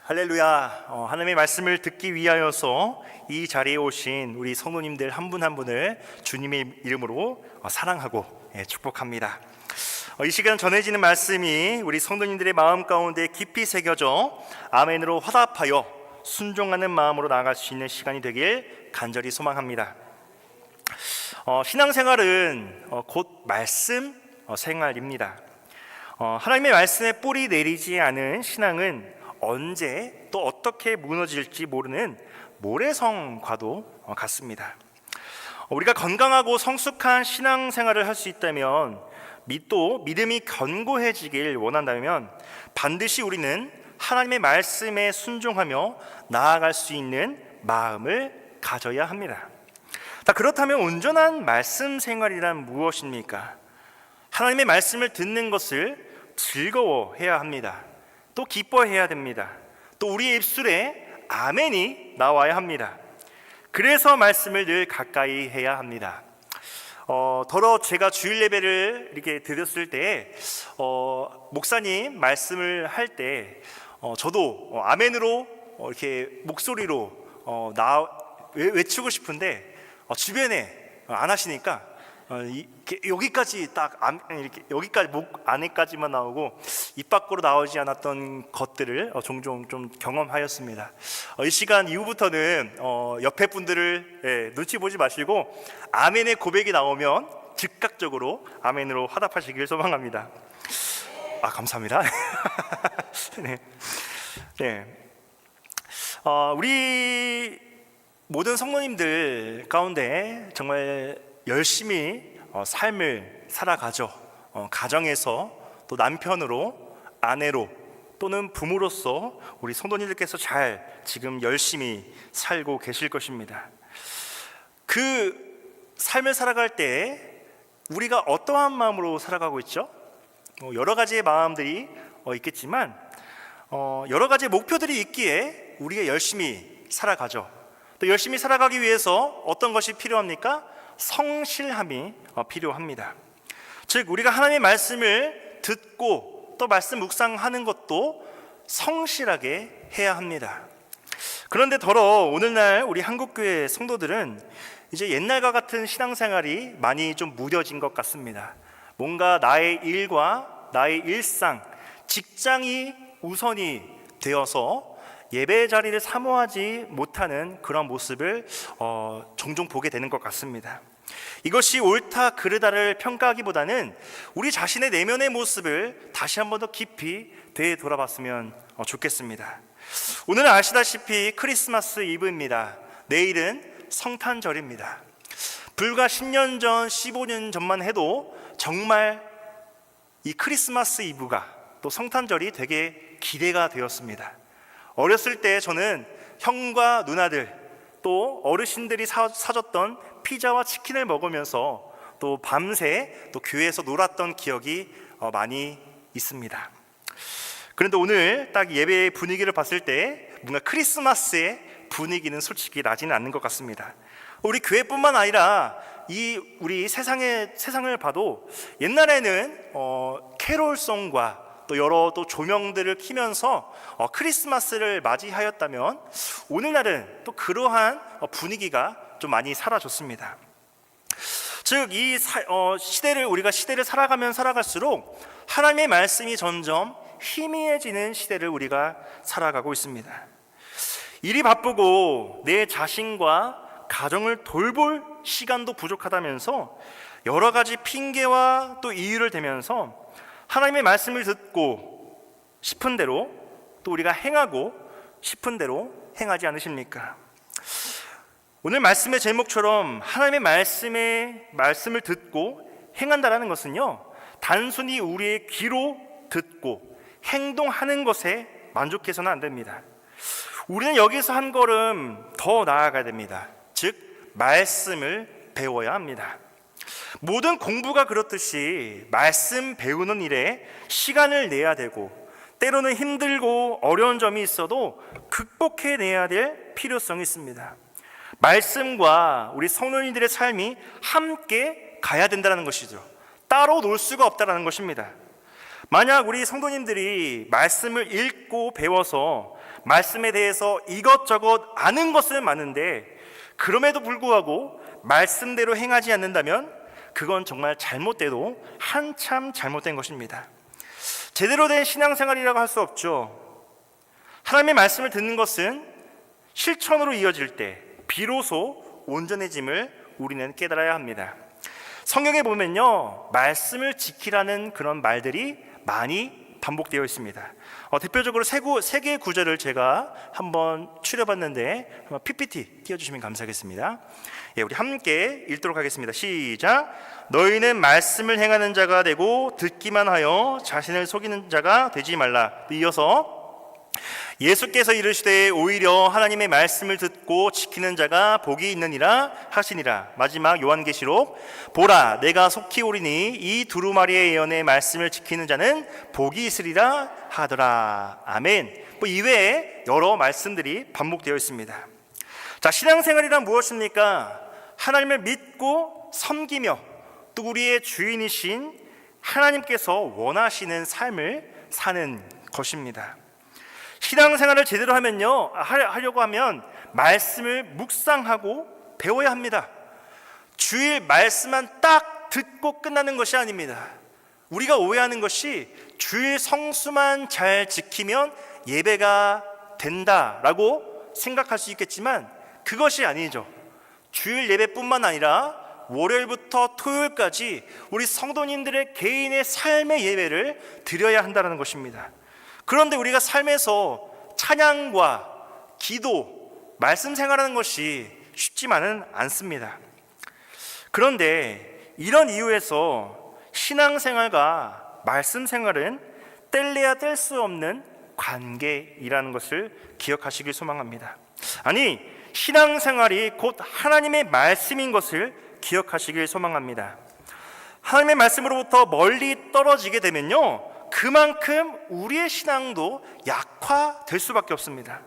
할렐루야. 하나님의 말씀을 듣기 위하여서 이 자리에 오신 우리 성도님들 한 분 한 분을 주님의 이름으로 사랑하고 축복합니다. 이 시간 전해지는 말씀이 우리 성도님들의 마음 가운데 깊이 새겨져 아멘으로 화답하여 순종하는 마음으로 나아갈 수 있는 시간이 되길 간절히 소망합니다. 신앙생활은 곧 말씀 생활입니다. 하나님의 말씀에 뿌리 내리지 않은 신앙은 언제 또 어떻게 무너질지 모르는 모래성과도 같습니다. 우리가 건강하고 성숙한 신앙생활을 할 수 있다면, 또 믿음이 견고해지길 원한다면 반드시 우리는 하나님의 말씀에 순종하며 나아갈 수 있는 마음을 가져야 합니다. 그렇다면 온전한 말씀 생활이란 무엇입니까? 하나님의 말씀을 듣는 것을 즐거워해야 합니다. 또 기뻐해야 됩니다. 또 우리의 입술에 아멘이 나와야 합니다. 그래서 말씀을 늘 가까이 해야 합니다. 더러 제가 주일 예배를 이렇게 드렸을 때 목사님 말씀을 할 때 저도 아멘으로 이렇게 목소리로 외치고 싶은데 주변에 안 하시니까 여기까지 딱 이렇게 여기까지 목 안에까지만 나오고 입 밖으로 나오지 않았던 것들을 종종 좀 경험하였습니다. 이 시간 이후부터는 옆에 분들을 눈치 보지 마시고 아멘의 고백이 나오면 즉각적으로 아멘으로 화답하시길 소망합니다. 감사합니다. 네. 우리 모든 성도님들 가운데 정말 열심히 삶을 살아가죠. 가정에서 또 남편으로, 아내로, 또는 부모로서 우리 성도님들께서 잘 지금 열심히 살고 계실 것입니다. 그 삶을 살아갈 때 우리가 어떠한 마음으로 살아가고 있죠? 여러 가지의 마음들이 있겠지만 여러 가지의 목표들이 있기에 우리가 열심히 살아가죠. 또 열심히 살아가기 위해서 어떤 것이 필요합니까? 성실함이 필요합니다. 즉 우리가 하나님의 말씀을 듣고 또 말씀 묵상하는 것도 성실하게 해야 합니다. 그런데 더러 오늘날 우리 한국교회 성도들은 이제 옛날과 같은 신앙생활이 많이 좀 무뎌진 것 같습니다. 뭔가 나의 일과 나의 일상, 직장이 우선이 되어서 예배 자리를 사모하지 못하는 그런 모습을 종종 보게 되는 것 같습니다. 이것이 옳다 그르다를 평가하기보다는 우리 자신의 내면의 모습을 다시 한 번 더 깊이 되돌아봤으면 좋겠습니다. 오늘은 아시다시피 크리스마스 이브입니다. 내일은 성탄절입니다. 불과 10년 전, 15년 전만 해도 정말 이 크리스마스 이브가 또 성탄절이 되게 기대가 되었습니다. 어렸을 때 저는 형과 누나들 또 어르신들이 사줬던 피자와 치킨을 먹으면서 또 밤새 또 교회에서 놀았던 기억이 많이 있습니다. 그런데 오늘 딱 예배의 분위기를 봤을 때 뭔가 크리스마스의 분위기는 솔직히 나지는 않는 것 같습니다. 우리 교회뿐만 아니라 우리 세상을 봐도 옛날에는 캐롤송과 또 여러 또 조명들을 켜면서 크리스마스를 맞이하였다면 오늘날은 또 그러한 분위기가 좀 많이 사라졌습니다. 즉 이 우리가 시대를 살아가면 살아갈수록 하나님의 말씀이 점점 희미해지는 시대를 우리가 살아가고 있습니다. 일이 바쁘고 내 자신과 가정을 돌볼 시간도 부족하다면서 여러 가지 핑계와 또 이유를 대면서 하나님의 말씀을 듣고 싶은 대로 또 우리가 행하고 싶은 대로 행하지 않으십니까? 오늘 말씀의 제목처럼 하나님의 말씀을 듣고 행한다라는 것은요, 단순히 우리의 귀로 듣고 행동하는 것에 만족해서는 안 됩니다. 우리는 여기서 한 걸음 더 나아가야 됩니다. 즉 말씀을 배워야 합니다. 모든 공부가 그렇듯이 말씀 배우는 일에 시간을 내야 되고 때로는 힘들고 어려운 점이 있어도 극복해내야 될 필요성이 있습니다. 말씀과 우리 성도님들의 삶이 함께 가야 된다는 것이죠. 따로 놀 수가 없다는 것입니다. 만약 우리 성도님들이 말씀을 읽고 배워서 말씀에 대해서 이것저것 아는 것은 많은데 그럼에도 불구하고 말씀대로 행하지 않는다면 그건 정말 잘못돼도 한참 잘못된 것입니다. 제대로 된 신앙생활이라고 할 수 없죠. 하나님의 말씀을 듣는 것은 실천으로 이어질 때 비로소 온전해짐을 우리는 깨달아야 합니다. 성경에 보면요, 말씀을 지키라는 그런 말들이 많이 반복되어 있습니다. 대표적으로 세 개의 구절을 제가 한번 추려봤는데 PPT 띄워주시면 감사하겠습니다. 우리 함께 읽도록 하겠습니다. 시작. 너희는 말씀을 행하는 자가 되고 듣기만 하여 자신을 속이는 자가 되지 말라. 이어서 예수께서 이르시되 오히려 하나님의 말씀을 듣고 지키는 자가 복이 있느니라 하시니라. 마지막 요한계시록 보라 내가 속히 오리니 이 두루마리의 예언의 말씀을 지키는 자는 복이 있으리라 하더라. 아멘. 이외에 여러 말씀들이 반복되어 있습니다. 자, 신앙생활이란 무엇입니까? 하나님을 믿고 섬기며 또 우리의 주인이신 하나님께서 원하시는 삶을 사는 것입니다. 신앙생활을 제대로 하려고 하면 말씀을 묵상하고 배워야 합니다. 주일 말씀만 딱 듣고 끝나는 것이 아닙니다. 우리가 오해하는 것이 주일 성수만 잘 지키면 예배가 된다라고 생각할 수 있겠지만 그것이 아니죠. 주일 예배뿐만 아니라 월요일부터 토요일까지 우리 성도님들의 개인의 삶의 예배를 드려야 한다는 것입니다. 그런데 우리가 삶에서 찬양과 기도, 말씀 생활하는 것이 쉽지만은 않습니다. 그런데 이런 이유에서 신앙생활과 말씀 생활은 뗄래야 뗄 수 없는 관계이라는 것을 기억하시길 소망합니다. 아니, 신앙생활이 곧 하나님의 말씀인 것을 기억하시길 소망합니다. 하나님의 말씀으로부터 멀리 떨어지게 되면요, 그만큼 우리의 신앙도 약화될 수밖에 없습니다.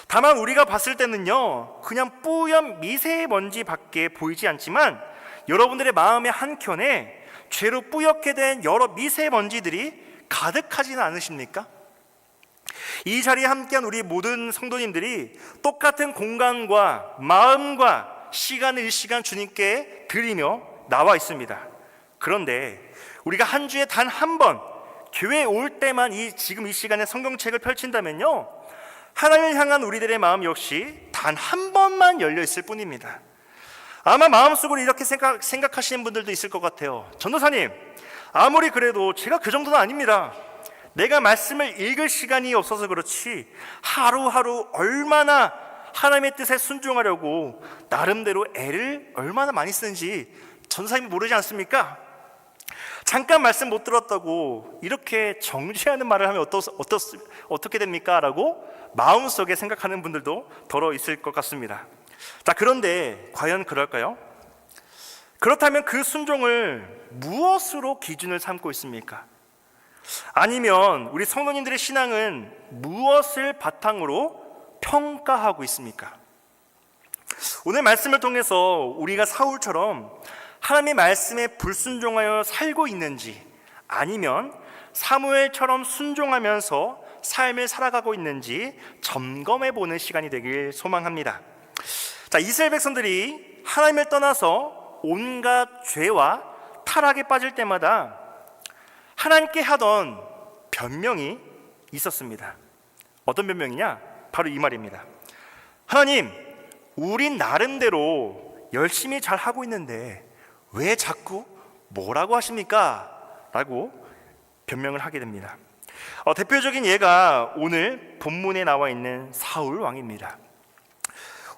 다만 우리가 봤을 때는요, 그냥 뿌연 미세먼지밖에 보이지 않지만 여러분들의 마음의 한켠에 죄로 뿌옇게 된 여러 미세먼지들이 가득하지는 않으십니까? 이 자리에 함께한 우리 모든 성도님들이 똑같은 공간과 마음과 시간을 일시간 주님께 드리며 나와 있습니다. 그런데 우리가 한 주에 단 한 번 교회에 올 때만 지금 이 시간에 성경책을 펼친다면요, 하나님을 향한 우리들의 마음 역시 단 한 번만 열려 있을 뿐입니다. 아마 마음속으로 이렇게 생각하시는 분들도 있을 것 같아요. 전도사님, 아무리 그래도 제가 그 정도는 아닙니다. 내가 말씀을 읽을 시간이 없어서 그렇지 하루하루 얼마나 하나님의 뜻에 순종하려고 나름대로 애를 얼마나 많이 쓰는지 전도사님이 모르지 않습니까? 잠깐 말씀 못 들었다고 이렇게 정죄하는 말을 하면 어떻게 됩니까? 라고 마음속에 생각하는 분들도 더러 있을 것 같습니다. 자, 그런데 과연 그럴까요? 그렇다면 그 순종을 무엇으로 기준을 삼고 있습니까? 아니면 우리 성도님들의 신앙은 무엇을 바탕으로 평가하고 있습니까? 오늘 말씀을 통해서 우리가 사울처럼 하나님의 말씀에 불순종하여 살고 있는지, 아니면 사무엘처럼 순종하면서 삶을 살아가고 있는지 점검해 보는 시간이 되길 소망합니다. 자, 이스라엘 백성들이 하나님을 떠나서 온갖 죄와 타락에 빠질 때마다 하나님께 하던 변명이 있었습니다. 어떤 변명이냐? 바로 이 말입니다. 하나님, 우린 나름대로 열심히 잘 하고 있는데 왜 자꾸 뭐라고 하십니까? 라고 변명을 하게 됩니다. 대표적인 예가 오늘 본문에 나와 있는 사울 왕입니다.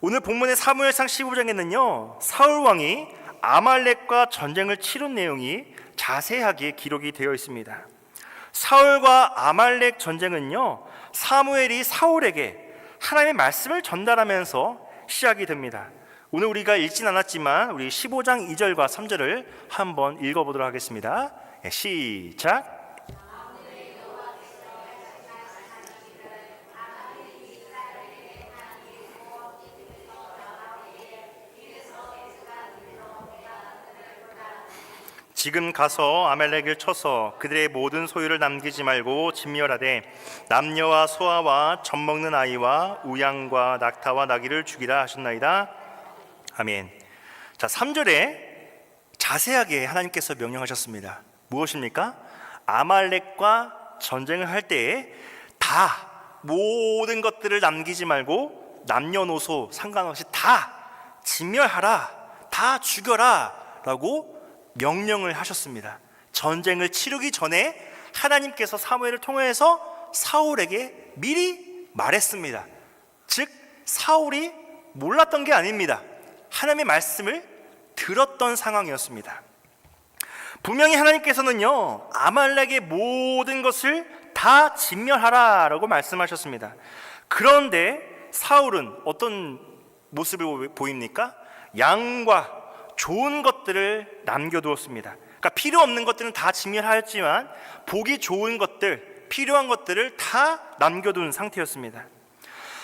오늘 본문의 사무엘상 15장에는요, 사울 왕이 아말렉과 전쟁을 치른 내용이 자세하게 기록이 되어 있습니다. 사울과 아말렉 전쟁은요, 사무엘이 사울에게 하나님의 말씀을 전달하면서 시작이 됩니다. 오늘 우리가 읽진 않았지만 우리 15장 2절과 3절을 한번 읽어보도록 하겠습니다. 시작. 지금 가서 아말렉을 쳐서 그들의 모든 소유를 남기지 말고 진멸하되 남녀와 소아와 젖먹는 아이와 우양과 낙타와 나귀를 죽이라 하셨나이다. 아멘. 자, 3절에 자세하게 하나님께서 명령하셨습니다. 무엇입니까? 아말렉과 전쟁을 할 때에 다 모든 것들을 남기지 말고 남녀노소 상관없이 다 진멸하라, 다 죽여라 라고 명령을 하셨습니다. 전쟁을 치르기 전에 하나님께서 사무엘을 통해서 사울에게 미리 말했습니다. 즉 사울이 몰랐던 게 아닙니다. 하나님의 말씀을 들었던 상황이었습니다. 분명히 하나님께서는요, 아말렉의 모든 것을 다 진멸하라 라고 말씀하셨습니다. 그런데 사울은 어떤 모습을 보입니까? 양과 좋은 것들을 남겨두었습니다. 그러니까 필요 없는 것들은 다 진멸하였지만 보기 좋은 것들, 필요한 것들을 다 남겨둔 상태였습니다.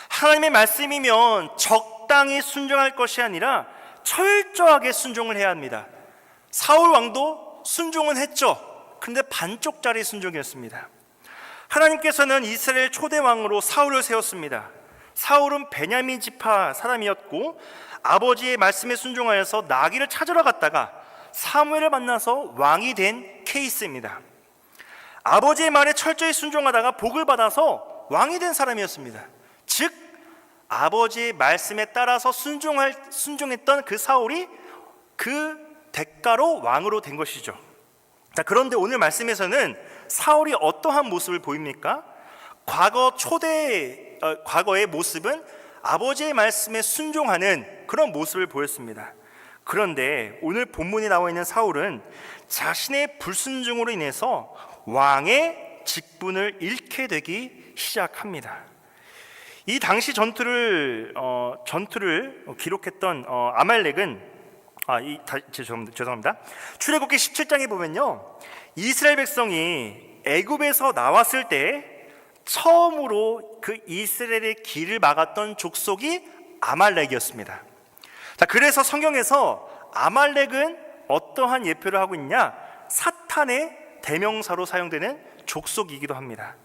하나님의 말씀이면 적당히 순종할 것이 아니라 철저하게 순종을 해야 합니다. 사울 왕도 순종은 했죠. 그런데 반쪽짜리 순종이었습니다. 하나님께서는 이스라엘 초대 왕으로 사울을 세웠습니다. 사울은 베냐민 지파 사람이었고 아버지의 말씀에 순종하여서 나귀를 찾으러 갔다가 사무엘을 만나서 왕이 된 케이스입니다. 아버지의 말에 철저히 순종하다가 복을 받아서 왕이 된 사람이었습니다. 즉 아버지의 말씀에 따라서 순종했던 그 사울이 그 대가로 왕으로 된 것이죠. 자, 그런데 오늘 말씀에서는 사울이 어떠한 모습을 보입니까? 과거의 모습은 아버지의 말씀에 순종하는 그런 모습을 보였습니다. 그런데 오늘 본문에 나와 있는 사울은 자신의 불순종으로 인해서 왕의 직분을 잃게 되기 시작합니다. 이 당시 전투를 기록했던 아말렉은 죄송합니다. 출애굽기 17장에 보면요, 이스라엘 백성이 애굽에서 나왔을 때 처음으로 그 이스라엘의 길을 막았던 족속이 아말렉이었습니다. 자, 그래서 성경에서 아말렉은 어떠한 예표를 하고 있냐? 사탄의 대명사로 사용되는 족속이기도 합니다.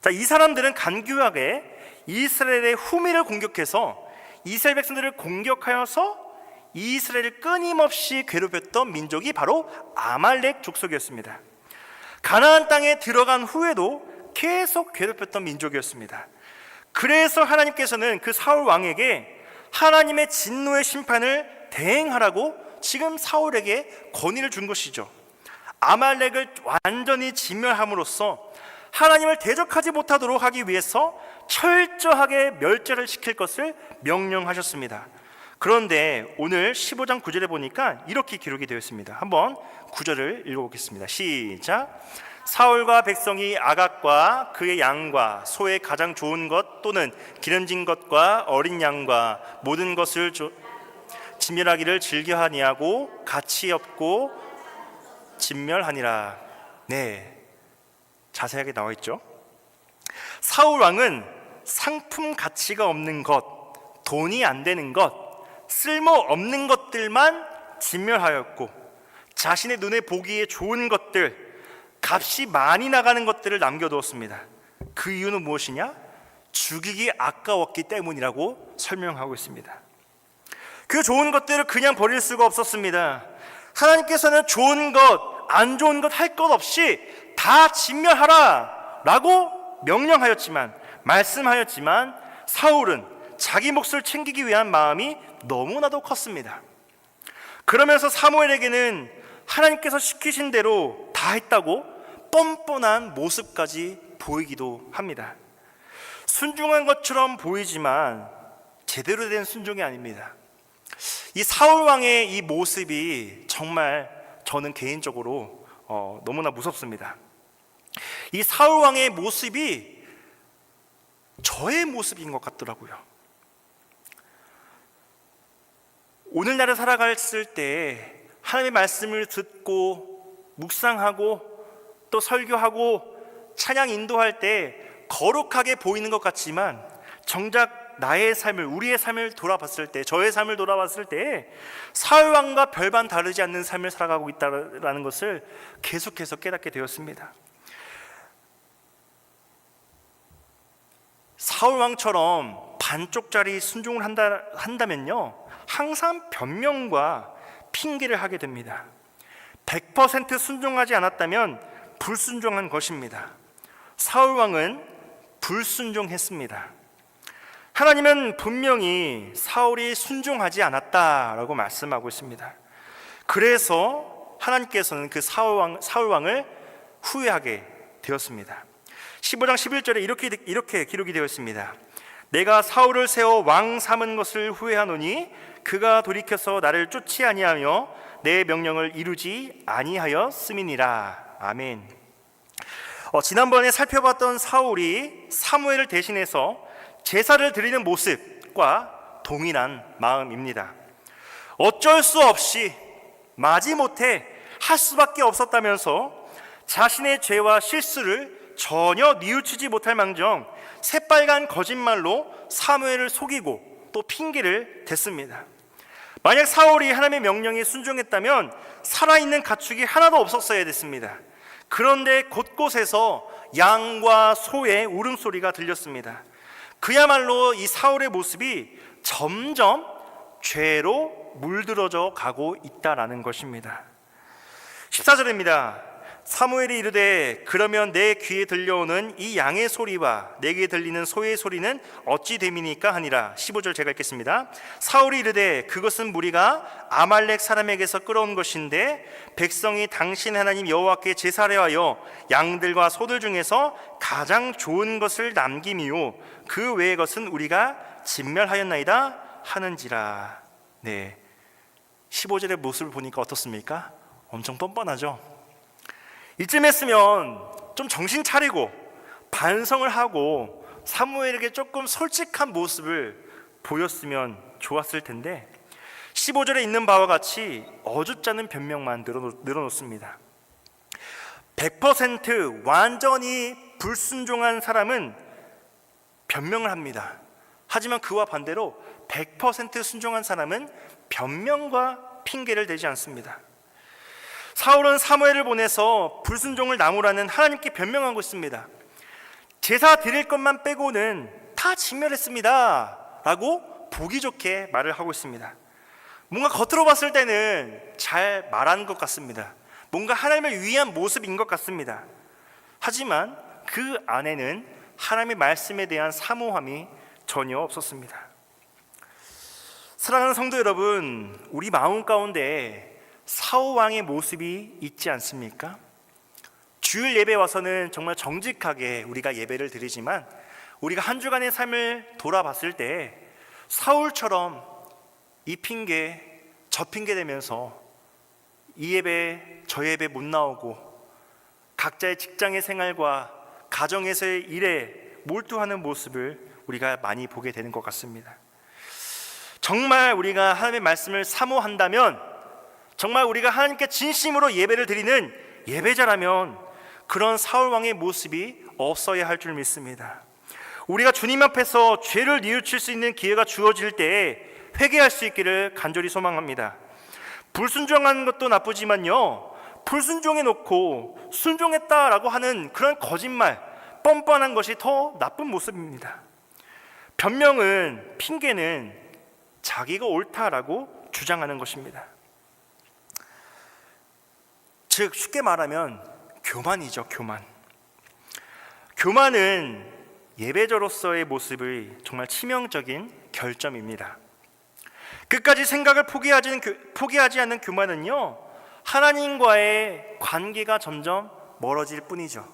자, 이 사람들은 간교하게 이스라엘의 후미를 공격해서 이스라엘 백성들을 공격하여서 이스라엘을 끊임없이 괴롭혔던 민족이 바로 아말렉 족속이었습니다. 가나안 땅에 들어간 후에도 계속 괴롭혔던 민족이었습니다. 그래서 하나님께서는 그 사울 왕에게 하나님의 진노의 심판을 대행하라고 지금 사울에게 권위를 준 것이죠. 아말렉을 완전히 진멸함으로써 하나님을 대적하지 못하도록 하기 위해서 철저하게 멸절을 시킬 것을 명령하셨습니다. 그런데 오늘 15장 9절에 보니까 이렇게 기록이 되어 있습니다. 한번 9절을 읽어보겠습니다. 시작. 사울과 백성이 아각과 그의 양과 소의 가장 좋은 것 또는 기름진 것과 어린 양과 모든 것을 진멸하기를 즐겨하니하고 가치 없고 진멸하니라. 네, 자세하게 나와 있죠. 사울 왕은 상품 가치가 없는 것, 돈이 안 되는 것, 쓸모없는 것들만 진멸하였고 자신의 눈에 보기에 좋은 것들, 값이 많이 나가는 것들을 남겨두었습니다. 그 이유는 무엇이냐? 죽이기 아까웠기 때문이라고 설명하고 있습니다. 그 좋은 것들을 그냥 버릴 수가 없었습니다. 하나님께서는 좋은 것, 안 좋은 것 할 것 없이 다 진멸하라 라고 말씀하였지만 사울은 자기 몫을 챙기기 위한 마음이 너무나도 컸습니다. 그러면서 사무엘에게는 하나님께서 시키신 대로 다 했다고 뻔뻔한 모습까지 보이기도 합니다. 순종한 것처럼 보이지만 제대로 된 순종이 아닙니다. 이 사울 왕의 이 모습이 정말 저는 개인적으로 너무나 무섭습니다. 이 사울 왕의 모습이 저의 모습인 것 같더라고요. 오늘날을 살아갔을 때 하나님의 말씀을 듣고 묵상하고 또 설교하고 찬양 인도할 때 거룩하게 보이는 것 같지만 정작 나의 삶을, 우리의 삶을 돌아봤을 때, 저의 삶을 돌아봤을 때 사울 왕과 별반 다르지 않는 삶을 살아가고 있다는 것을 계속해서 깨닫게 되었습니다. 사울 왕처럼 반쪽짜리 순종을 한다면요, 항상 변명과 핑계를 하게 됩니다. 100% 순종하지 않았다면 불순종한 것입니다. 사울 왕은 불순종했습니다. 하나님은 분명히 사울이 순종하지 않았다라고 말씀하고 있습니다. 그래서 하나님께서는 그 사울 왕을 후회하게 되었습니다. 15장 11절에 이렇게 기록이 되어 있습니다. 내가 사울을 세워 왕 삼은 것을 후회하노니 그가 돌이켜서 나를 쫓지 아니하며 내 명령을 이루지 아니하였음이니라. 아멘. 지난번에 살펴봤던 사울이 사무엘을 대신해서 제사를 드리는 모습과 동일한 마음입니다. 어쩔 수 없이 마지못해 할 수밖에 없었다면서 자신의 죄와 실수를 전혀 뉘우치지 못할 망정 새빨간 거짓말로 사무엘을 속이고 또 핑계를 댔습니다. 만약 사울이 하나님의 명령에 순종했다면 살아있는 가축이 하나도 없었어야 됐습니다. 그런데 곳곳에서 양과 소의 울음소리가 들렸습니다. 그야말로 이 사울의 모습이 점점 죄로 물들어져 가고 있다라는 것입니다. 14절입니다. 사무엘이 이르되 그러면 내 귀에 들려오는 이 양의 소리와 내게 들리는 소의 소리는 어찌 됨이니까 하니라. 15절 제가 읽겠습니다. 사울이 이르되 그것은 무리가 아말렉 사람에게서 끌어온 것인데 백성이 당신 하나님 여호와께 제사를 하여 양들과 소들 중에서 가장 좋은 것을 남김이요 그 외의 것은 우리가 진멸하였나이다 하는지라. 네, 15절의 모습을 보니까 어떻습니까? 엄청 뻔뻔하죠. 이쯤 했으면 좀 정신 차리고 반성을 하고 사무엘에게 조금 솔직한 모습을 보였으면 좋았을 텐데 15절에 있는 바와 같이 어줍잖은 변명만 늘어놓습니다. 100% 완전히 불순종한 사람은 변명을 합니다. 하지만 그와 반대로 100% 순종한 사람은 변명과 핑계를 대지 않습니다. 사울은 사무엘을 보내서 불순종을 나무라는 하나님께 변명하고 있습니다. 제사 드릴 것만 빼고는 다 진멸했습니다 라고 보기 좋게 말을 하고 있습니다. 뭔가 겉으로 봤을 때는 잘 말하는 것 같습니다. 뭔가 하나님을 위한 모습인 것 같습니다. 하지만 그 안에는 하나님의 말씀에 대한 사모함이 전혀 없었습니다. 사랑하는 성도 여러분, 우리 마음 가운데 사울 왕의 모습이 있지 않습니까? 주일 예배 와서는 정말 정직하게 우리가 예배를 드리지만 우리가 한 주간의 삶을 돌아봤을 때 사울처럼 이 핑계 저 핑계 대면서 이 예배 저 예배 못 나오고 각자의 직장의 생활과 가정에서의 일에 몰두하는 모습을 우리가 많이 보게 되는 것 같습니다. 정말 우리가 하나님의 말씀을 사모한다면, 정말 우리가 하나님께 진심으로 예배를 드리는 예배자라면 그런 사울 왕의 모습이 없어야 할 줄 믿습니다. 우리가 주님 앞에서 죄를 뉘우칠 수 있는 기회가 주어질 때에 회개할 수 있기를 간절히 소망합니다. 불순종하는 것도 나쁘지만요, 불순종해 놓고 순종했다라고 하는 그런 거짓말, 뻔뻔한 것이 더 나쁜 모습입니다. 변명은, 핑계는 자기가 옳다라고 주장하는 것입니다. 즉 쉽게 말하면 교만이죠. 교만은 예배자로서의 모습의 정말 치명적인 결점입니다. 끝까지 생각을 포기하지 않는 교만은요, 하나님과의 관계가 점점 멀어질 뿐이죠.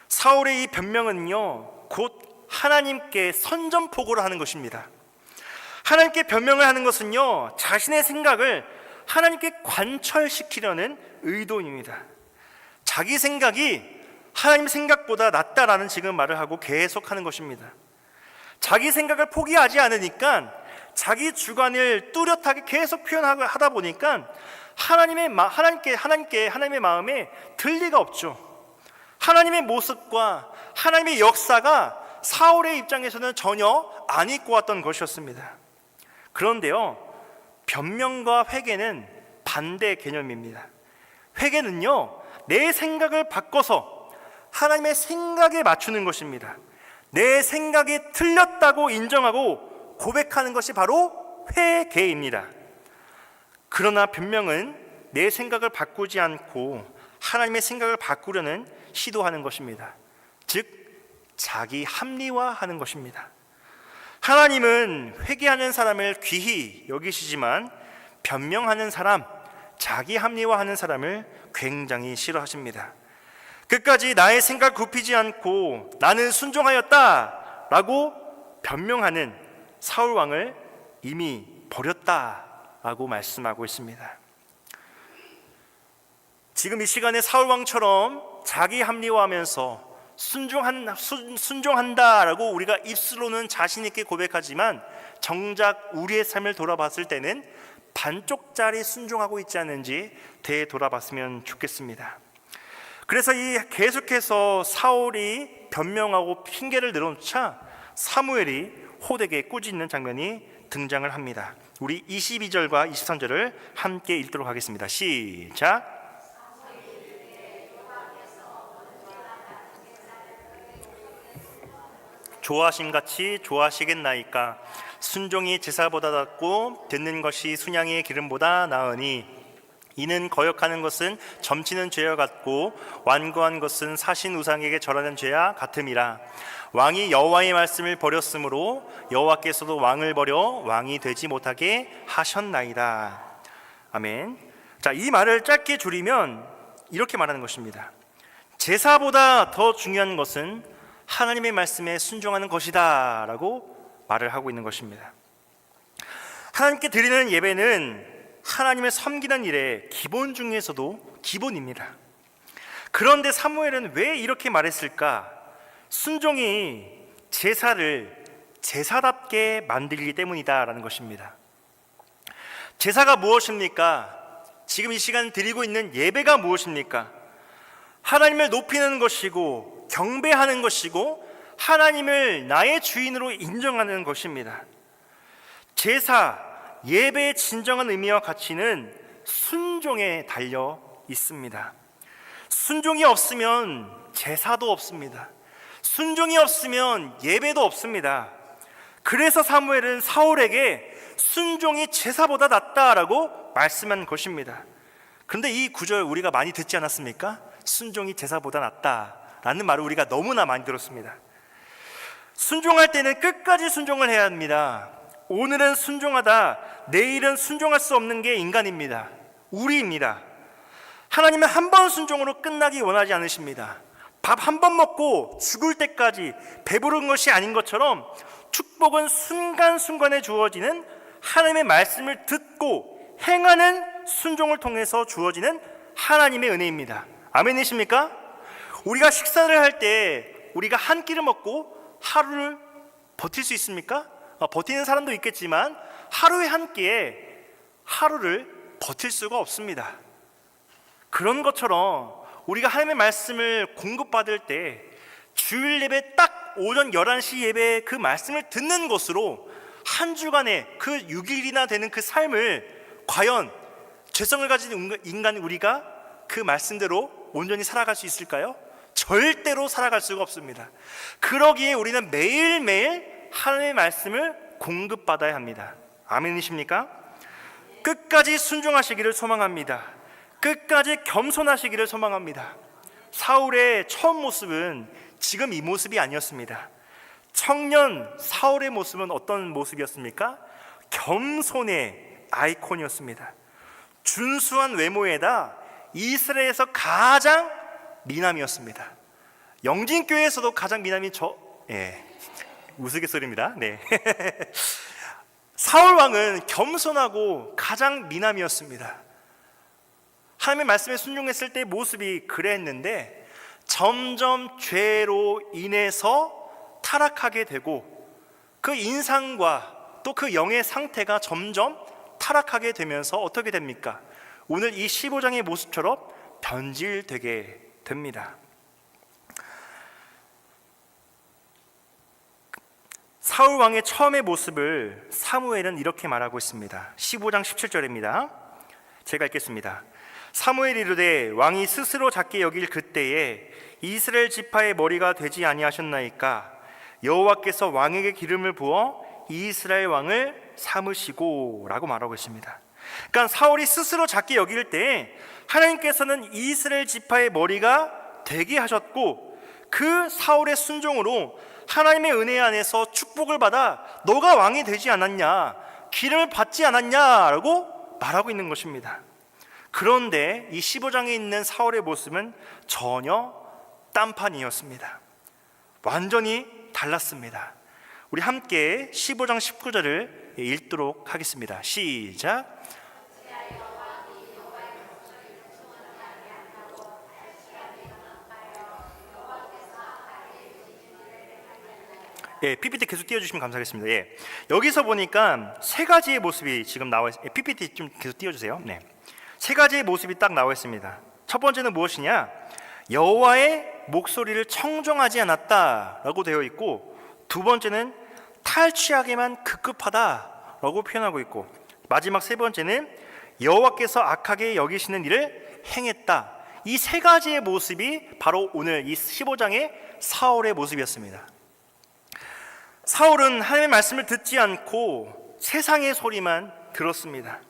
사울의 이 변명은요, 곧 하나님께 선전포고를 하는 것입니다. 하나님께 변명을 하는 것은요, 자신의 생각을 하나님께 관철시키려는 의도입니다. 자기 생각이 하나님 생각보다 낫다라는 지금 말을 하고 계속하는 것입니다. 자기 생각을 포기하지 않으니까 자기 주관을 뚜렷하게 계속 표현하다 보니까 하나님의 마음에 들 리가 없죠. 하나님의 모습과 하나님의 역사가 사울의 입장에서는 전혀 안 입고 왔던 것이었습니다. 그런데요, 변명과 회개는 반대 개념입니다. 회개는요, 내 생각을 바꿔서 하나님의 생각에 맞추는 것입니다. 내 생각이 틀렸다고 인정하고 고백하는 것이 바로 회개입니다. 그러나 변명은 내 생각을 바꾸지 않고 하나님의 생각을 바꾸려는 시도하는 것입니다. 즉, 자기 합리화하는 것입니다. 하나님은 회개하는 사람을 귀히 여기시지만 변명하는 사람, 자기 합리화하는 사람을 굉장히 싫어하십니다. 끝까지 나의 생각 굽히지 않고 나는 순종하였다 라고 변명하는 사울 왕을 이미 버렸다라고 말씀하고 있습니다. 지금 이 시간에 사울 왕처럼 자기 합리화하면서 순종한다라고 우리가 입술로는 자신 있게 고백하지만 정작 우리의 삶을 돌아봤을 때는 반쪽짜리 순종하고 있지 않은지 되돌아봤으면 좋겠습니다. 그래서 계속해서 사울이 변명하고 핑계를 내놓자 사무엘이 호되게 꾸짖는 장면이 등장을 합니다. 우리 22절과 23절을 함께 읽도록 하겠습니다. 시작. 좋아하심같이 좋아하시겠나이까. 순종이 제사보다 낫고 듣는 것이 순양의 기름보다 나으니 이는 거역하는 것은 점치는 죄와 같고 완고한 것은 사신 우상에게 절하는 죄와 같음이라. 왕이 여호와의 말씀을 버렸으므로 여호와께서도 왕을 버려 왕이 되지 못하게 하셨나이다. 아멘. 자, 이 말을 짧게 줄이면 이렇게 말하는 것입니다. 제사보다 더 중요한 것은 하나님의 말씀에 순종하는 것이다 라고 말을 하고 있는 것입니다. 하나님께 드리는 예배는 하나님을 섬기는 일의 기본 중에서도 기본입니다. 그런데 사무엘은 왜 이렇게 말했을까? 순종이 제사를 제사답게 만들기 때문이다라는 것입니다. 제사가 무엇입니까? 지금 이 시간 드리고 있는 예배가 무엇입니까? 하나님을 높이는 것이고 경배하는 것이고 하나님을 나의 주인으로 인정하는 것입니다. 제사, 예배의 진정한 의미와 가치는 순종에 달려 있습니다. 순종이 없으면 제사도 없습니다. 순종이 없으면 예배도 없습니다. 그래서 사무엘은 사울에게 순종이 제사보다 낫다라고 말씀한 것입니다. 그런데 이 구절 우리가 많이 듣지 않았습니까? 순종이 제사보다 낫다라는 말을 우리가 너무나 많이 들었습니다. 순종할 때는 끝까지 순종을 해야 합니다. 오늘은 순종하다 내일은 순종할 수 없는 게 인간입니다. 우리입니다. 하나님은 한 번 순종으로 끝나기 원하지 않으십니다. 밥 한 번 먹고 죽을 때까지 배부른 것이 아닌 것처럼 축복은 순간순간에 주어지는 하나님의 말씀을 듣고 행하는 순종을 통해서 주어지는 하나님의 은혜입니다. 아멘이십니까? 우리가 식사를 할 때 우리가 한 끼를 먹고 하루를 버틸 수 있습니까? 버티는 사람도 있겠지만 하루에 한 끼에 하루를 버틸 수가 없습니다. 그런 것처럼 우리가 하나님의 말씀을 공급받을 때 주일 예배 딱 오전 11시 예배 그 말씀을 듣는 것으로 한 주간의 그 6일이나 되는 그 삶을 과연 죄성을 가진 인간 우리가 그 말씀대로 온전히 살아갈 수 있을까요? 절대로 살아갈 수가 없습니다. 그러기에 우리는 매일매일 하나님의 말씀을 공급받아야 합니다. 아멘이십니까? 끝까지 순종하시기를 소망합니다. 끝까지 겸손하시기를 소망합니다. 사울의 처음 모습은 지금 이 모습이 아니었습니다. 청년 사울의 모습은 어떤 모습이었습니까? 겸손의 아이콘이었습니다. 준수한 외모에다 이스라엘에서 가장 미남이었습니다. 영진교회에서도 가장 미남이 우스갯소리입니다. 네. 사울 왕은 겸손하고 가장 미남이었습니다. 하나님의 말씀에 순종했을 때의 모습이 그랬는데 점점 죄로 인해서 타락하게 되고 그 인상과 또 그 영의 상태가 점점 타락하게 되면서 어떻게 됩니까? 오늘 이 15장의 모습처럼 변질되게 됩니다. 사울 왕의 처음의 모습을 사무엘은 이렇게 말하고 있습니다. 15장 17절입니다. 제가 읽겠습니다. 사무엘이 이르되 왕이 스스로 작게 여길 그때에 이스라엘 지파의 머리가 되지 아니하셨나이까? 여호와께서 왕에게 기름을 부어 이스라엘 왕을 삼으시고 라고 말하고 있습니다. 그러니까 사울이 스스로 작게 여길 때 하나님께서는 이스라엘 지파의 머리가 되게 하셨고, 그 사울의 순종으로 하나님의 은혜 안에서 축복을 받아 너가 왕이 되지 않았냐, 기름을 받지 않았냐라고 말하고 있는 것입니다. 그런데 이 15장에 있는 사울의 모습은 전혀 딴판이었습니다. 완전히 달랐습니다. 우리 함께 15장 19절을 읽도록 하겠습니다. 시작. PPT 계속 띄워주시면 감사하겠습니다. 여기서 보니까 세 가지의 모습이 지금 나와 있습니다. PPT 좀 계속 띄워주세요. 세 가지의 모습이 딱 나와 있습니다. 첫 번째는 무엇이냐? 여호와의 목소리를 청종하지 않았다라고 되어 있고, 두 번째는 탈취하기만 급급하다라고 표현하고 있고, 마지막 세 번째는 여호와께서 악하게 여기시는 일을 행했다. 이 세 가지의 모습이 바로 오늘 이 15장의 사울의 모습이었습니다. 사울은 하나님의 말씀을 듣지 않고 세상의 소리만 들었습니다.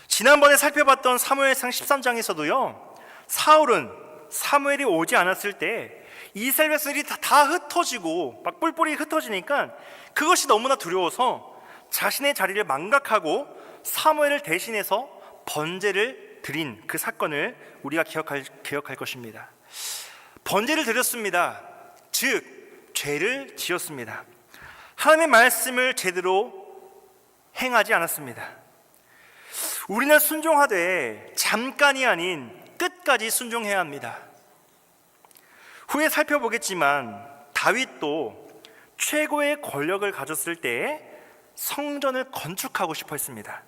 지난번에 살펴봤던 사무엘상 13장에서도요, 사울은 사무엘이 오지 않았을 때 이스라엘 백성들이 다 흩어지고 막 뿔뿔이 흩어지니까 그것이 너무나 두려워서 자신의 자리를 망각하고 사무엘을 대신해서 번제를 드린 그 사건을 우리가 기억할 것입니다. 번제를 드렸습니다. 즉 죄를 지었습니다. 하나님의 말씀을 제대로 행하지 않았습니다. 우리는 순종하되 잠깐이 아닌 끝까지 순종해야 합니다. 후에 살펴보겠지만 다윗도 최고의 권력을 가졌을 때 성전을 건축하고 싶어 했습니다.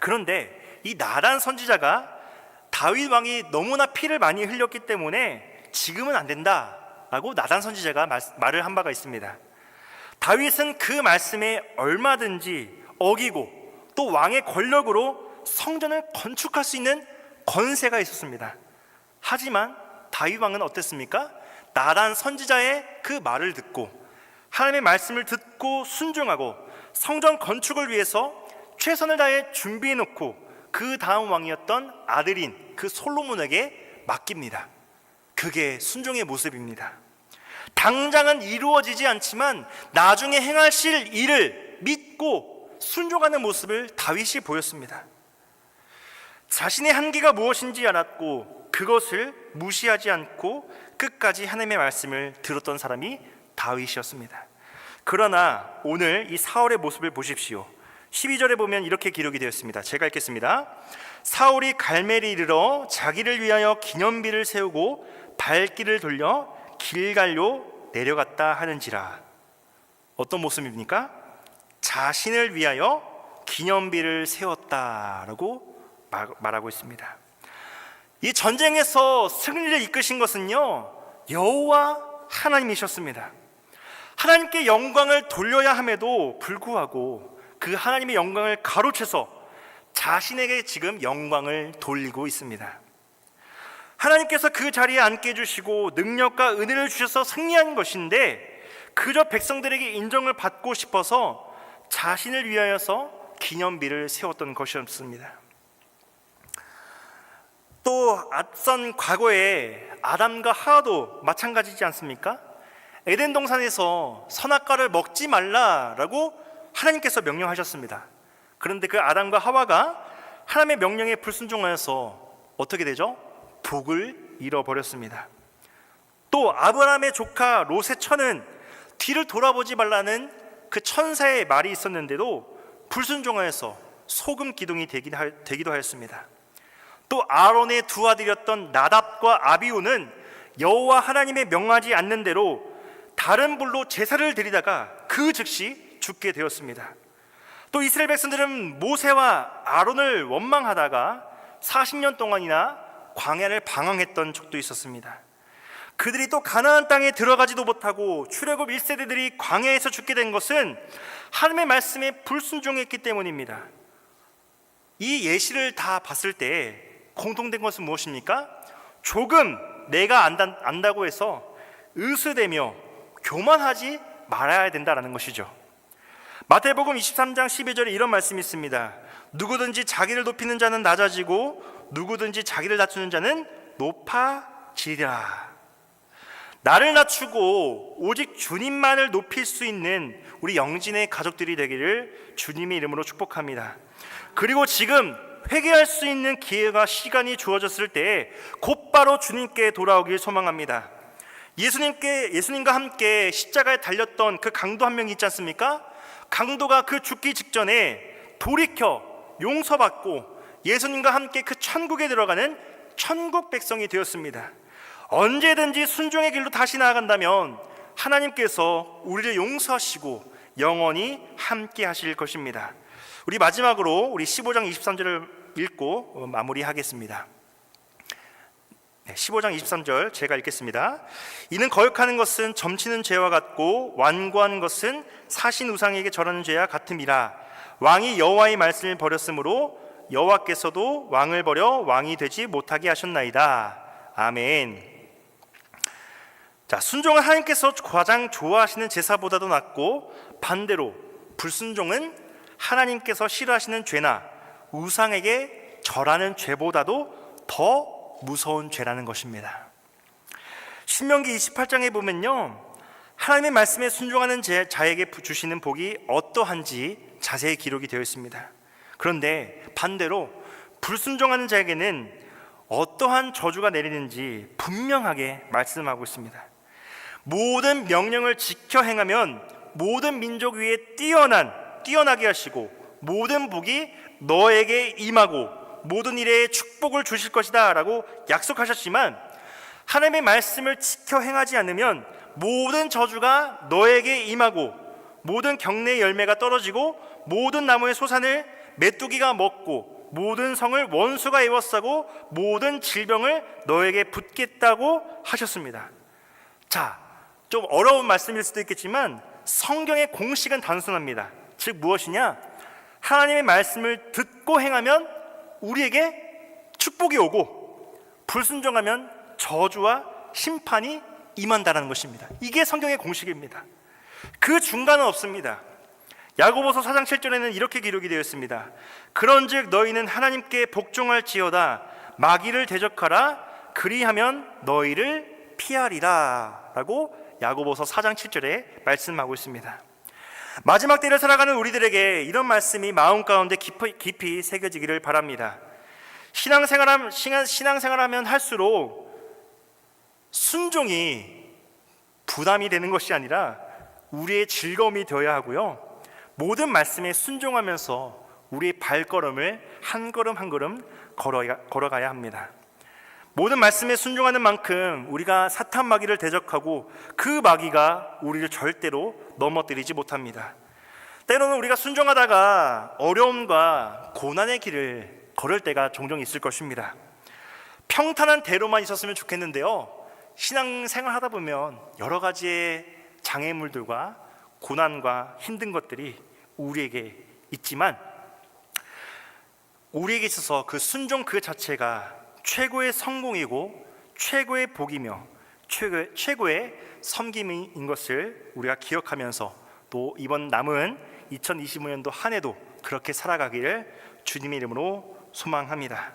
그런데 이 나단 선지자가 다윗 왕이 너무나 피를 많이 흘렸기 때문에 지금은 안 된다라고 나단 선지자가 말을 한 바가 있습니다. 다윗은 그 말씀에 얼마든지 어기고 또 왕의 권력으로 성전을 건축할 수 있는 권세가 있었습니다. 하지만 다윗 왕은 어땠습니까? 나단 선지자의 그 말을 듣고 하나님의 말씀을 듣고 순종하고 성전 건축을 위해서 최선을 다해 준비해 놓고 그 다음 왕이었던 아들인 그 솔로몬에게 맡깁니다. 그게 순종의 모습입니다. 당장은 이루어지지 않지만 나중에 행하실 일을 믿고 순종하는 모습을 다윗이 보였습니다. 자신의 한계가 무엇인지 알았고 그것을 무시하지 않고 끝까지 하나님의 말씀을 들었던 사람이 다윗이었습니다. 그러나 오늘 이 사울의 모습을 보십시오. 12절에 보면 이렇게 기록이 되어 있습니다. 제가 읽겠습니다. 사울이 갈멜에 이르러 자기를 위하여 기념비를 세우고 발길을 돌려 길갈로 내려갔다 하는지라. 어떤 모습입니까? 자신을 위하여 기념비를 세웠다라고 말하고 있습니다. 이 전쟁에서 승리를 이끄신 것은요, 여호와 하나님이셨습니다. 하나님께 영광을 돌려야 함에도 불구하고 그 하나님의 영광을 가로채서 자신에게 지금 영광을 돌리고 있습니다. 하나님께서 그 자리에 앉게 해주시고 능력과 은혜를 주셔서 승리한 것인데 그저 백성들에게 인정을 받고 싶어서 자신을 위하여서 기념비를 세웠던 것이었습니다. 또 앞선 과거에 아담과 하와도 마찬가지지 않습니까? 에덴 동산에서 선악과를 먹지 말라라고 하나님께서 명령하셨습니다. 그런데 그 아담과 하와가 하나님의 명령에 불순종하여서 어떻게 되죠? 복을 잃어버렸습니다. 또 아브라함의 조카 롯의 처는 뒤를 돌아보지 말라는 그 천사의 말이 있었는데도 불순종하여서 소금 기둥이 되기도 하였습니다. 또 아론의 두 아들이었던 나답과 아비후는 여호와 하나님의 명하지 않는 대로 다른 불로 제사를 드리다가 그 즉시 죽게 되었습니다. 또 이스라엘 백성들은 모세와 아론을 원망하다가 40년 동안이나 광야를 방황했던 적도 있었습니다. 그들이 또 가나안 땅에 들어가지도 못하고 출애굽 1세대들이 광야에서 죽게 된 것은 하나님의 말씀에 불순종했기 때문입니다. 이 예시를 다 봤을 때 공통된 것은 무엇입니까? 조금 내가 안다고 해서 으스대며 교만하지 말아야 된다는 것이죠. 마태복음 23장 12절에 이런 말씀이 있습니다. 누구든지 자기를 높이는 자는 낮아지고 누구든지 자기를 낮추는 자는 높아지리라. 나를 낮추고 오직 주님만을 높일 수 있는 우리 영진의 가족들이 되기를 주님의 이름으로 축복합니다. 그리고 지금 회개할 수 있는 기회가 시간이 주어졌을 때 곧바로 주님께 돌아오길 소망합니다. 예수님과 함께 십자가에 달렸던 그 강도 한 명이 있지 않습니까? 강도가 그 죽기 직전에 돌이켜 용서받고 예수님과 함께 그 천국에 들어가는 천국 백성이 되었습니다. 언제든지 순종의 길로 다시 나아간다면 하나님께서 우리를 용서하시고 영원히 함께 하실 것입니다. 우리 마지막으로 우리 15장 23절을 읽고 마무리하겠습니다. 15장 23절 제가 읽겠습니다. 이는 거역하는 것은 점치는 죄와 같고 완고한 것은 사신 우상에게 절하는 죄와 같음이라. 왕이 여호와의 말씀을 버렸으므로 여호와께서도 왕을 버려 왕이 되지 못하게 하셨나이다. 아멘. 자, 순종은 하나님께서 가장 좋아하시는 제사보다도 낫고 반대로 불순종은 하나님께서 싫어하시는 죄나 우상에게 절하는 죄보다도 더 무서운 죄라는 것입니다. 신명기 28장에 보면요, 하나님의 말씀에 순종하는 자에게 주시는 복이 어떠한지 자세히 기록이 되어 있습니다. 그런데 반대로 불순종하는 자에게는 어떠한 저주가 내리는지 분명하게 말씀하고 있습니다. 모든 명령을 지켜 행하면 모든 민족 위에 뛰어나게 하시고 모든 복이 너에게 임하고 모든 일에 축복을 주실 것이다 라고 약속하셨지만, 하나님의 말씀을 지켜 행하지 않으면 모든 저주가 너에게 임하고 모든 경내의 열매가 떨어지고 모든 나무의 소산을 메뚜기가 먹고 모든 성을 원수가 에워싸고 모든 질병을 너에게 붓겠다고 하셨습니다. 자, 좀 어려운 말씀일 수도 있겠지만 성경의 공식은 단순합니다. 즉 무엇이냐? 하나님의 말씀을 듣고 행하면 우리에게 축복이 오고 불순종하면 저주와 심판이 임한다는 것입니다. 이게 성경의 공식입니다. 그 중간은 없습니다. 야고보서 4장 7절에는 이렇게 기록이 되어 있습니다. 그런즉 너희는 하나님께 복종할지어다. 마귀를 대적하라. 그리하면 너희를 피하리라 라고 야고보서 4장 7절에 말씀하고 있습니다. 마지막 때를 살아가는 우리들에게 이런 말씀이 마음 가운데 깊이 새겨지기를 바랍니다. 신앙생활하면 할수록 순종이 부담이 되는 것이 아니라 우리의 즐거움이 되어야 하고요, 모든 말씀에 순종하면서 우리의 발걸음을 한 걸음 한 걸음 걸어가야 합니다. 모든 말씀에 순종하는 만큼 우리가 사탄 마귀를 대적하고 그 마귀가 우리를 절대로 넘어뜨리지 못합니다. 때로는 우리가 순종하다가 어려움과 고난의 길을 걸을 때가 종종 있을 것입니다. 평탄한 대로만 있었으면 좋겠는데요, 신앙생활 하다 보면 여러 가지의 장애물들과 고난과 힘든 것들이 우리에게 있지만, 우리에게 있어서 그 순종 그 자체가 최고의 성공이고 최고의 복이며 최고의 섬김인 것을 우리가 기억하면서 또 이번 남은 2025년도 한 해도 그렇게 살아가기를 주님의 이름으로 소망합니다.